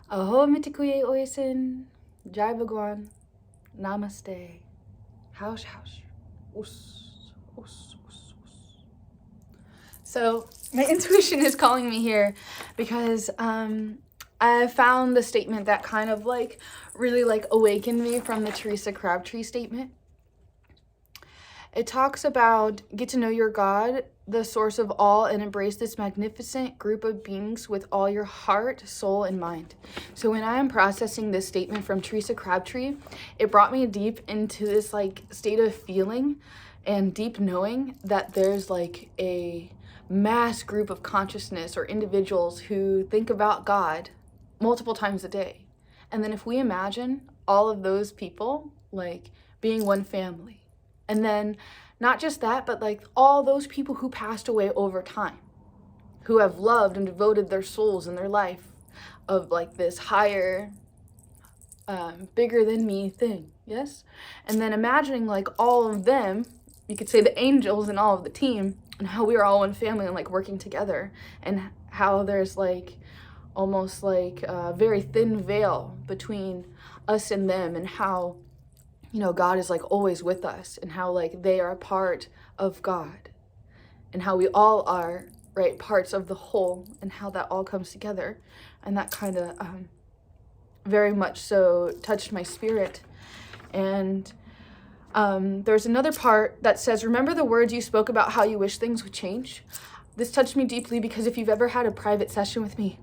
Aho mitikuye oyasin, Jai Bhagwan, Namaste, Haush, Us, Us, Us, Us. So my intuition is calling me here because I found the statement that kind of like really like awakened me from the Teresa Crabtree statement. It talks about get to know your God, the source of all, and embrace this magnificent group of beings with all your heart, soul, and mind. So when I am processing this statement from Teresa Crabtree, it brought me deep into this like state of feeling and deep knowing that there's like a mass group of consciousness or individuals who think about God multiple times a day. And then if we imagine all of those people like being one family, and then not just that, but like all those people who passed away over time, who have loved and devoted their souls and their life of like this higher, bigger than me thing, yes? And then imagining like all of them, you could say the angels and all of the team, and how we are all one family and like working together, and how there's like almost like a very thin veil between us and them, and how God is like always with us, and how like they are a part of God, and how we all are, right, parts of the whole, and how that all comes together. And that kind of very much so touched my spirit. And there's another part that says, remember the words you spoke about how you wish things would change? This touched me deeply because if you've ever had a private session with me,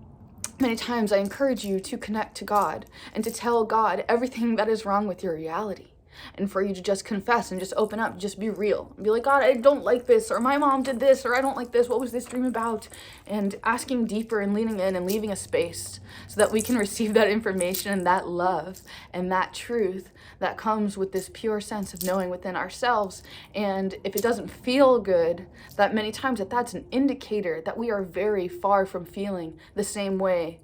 many times I encourage you to connect to God and to tell God everything that is wrong with your reality. And for you to just confess and just open up, just be real. Be like, God, I don't like this, or my mom did this, or I don't like this. What was this dream about? And asking deeper and leaning in and leaving a space so that we can receive that information and that love and that truth that comes with this pure sense of knowing within ourselves. And if it doesn't feel good, that many times that's an indicator that we are very far from feeling the same way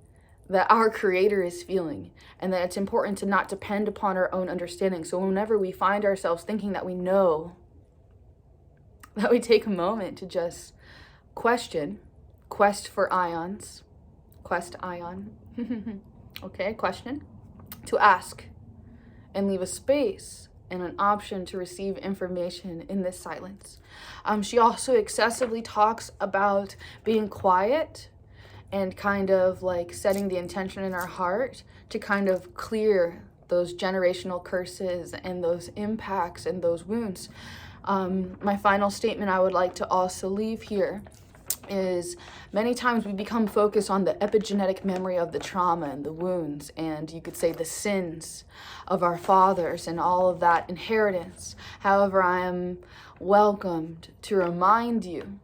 that our Creator is feeling, and that it's important to not depend upon our own understanding. So whenever we find ourselves thinking that we know, that we take a moment to just question, quest for ions, quest ion, okay, question, to ask, and leave a space and an option to receive information in this silence. She also excessively talks about being quiet and kind of like setting the intention in our heart to kind of clear those generational curses and those impacts and those wounds. My final statement I would like to also leave here is many times we become focused on the epigenetic memory of the trauma and the wounds, and you could say the sins of our fathers and all of that inheritance. However, I am welcomed to remind you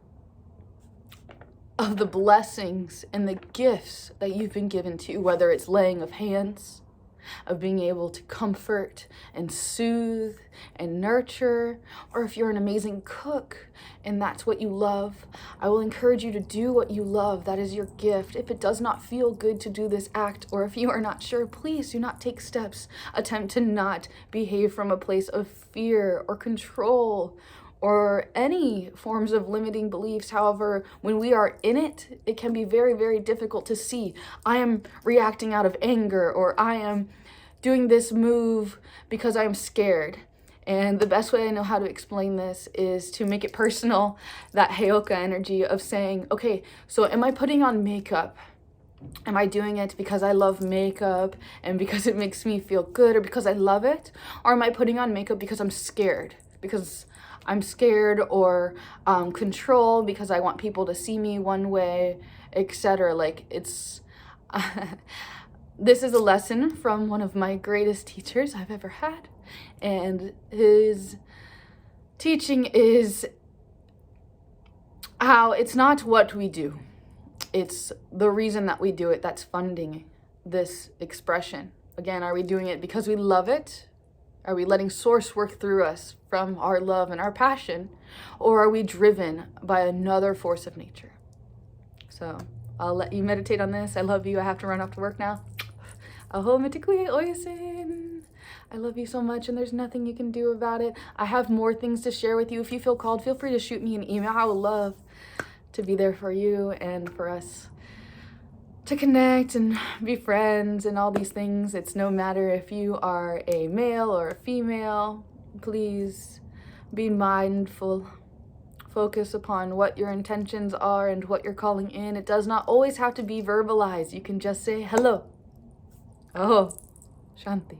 of the blessings and the gifts that you've been given to, whether it's laying of hands, of being able to comfort and soothe and nurture, or if you're an amazing cook and that's what you love, I will encourage you to do what you love. That is your gift. If it does not feel good to do this act, or if you are not sure, please do not take steps. Attempt to not behave from a place of fear or control or any forms of limiting beliefs. However, when we are in it, it can be very, very difficult to see. I am reacting out of anger, or I am doing this move because I'm scared. And the best way I know how to explain this is to make it personal, that Heyoka energy of saying, okay, so am I putting on makeup? Am I doing it because I love makeup and because it makes me feel good, or because I love it? Or am I putting on makeup because I'm scared? Because I'm scared, or control, because I want people to see me one way, etc. Like, it's this is a lesson from one of my greatest teachers I've ever had, and his teaching is how it's not what we do, it's the reason that we do it that's funding this expression. Again, are we doing it because we love it? Are we letting source work through us from our love and our passion? Or are we driven by another force of nature? So I'll let you meditate on this. I love you. I have to run off to work now. Aho mitikuye oyasin. I love you so much, and there's nothing you can do about it. I have more things to share with you. If you feel called, feel free to shoot me an email. I would love to be there for you and for us to connect and be friends and all these things. It's no matter if you are a male or a female. Please be mindful. Focus upon what your intentions are and what you're calling in. It does not always have to be verbalized. You can just say hello. Oh, Shanti.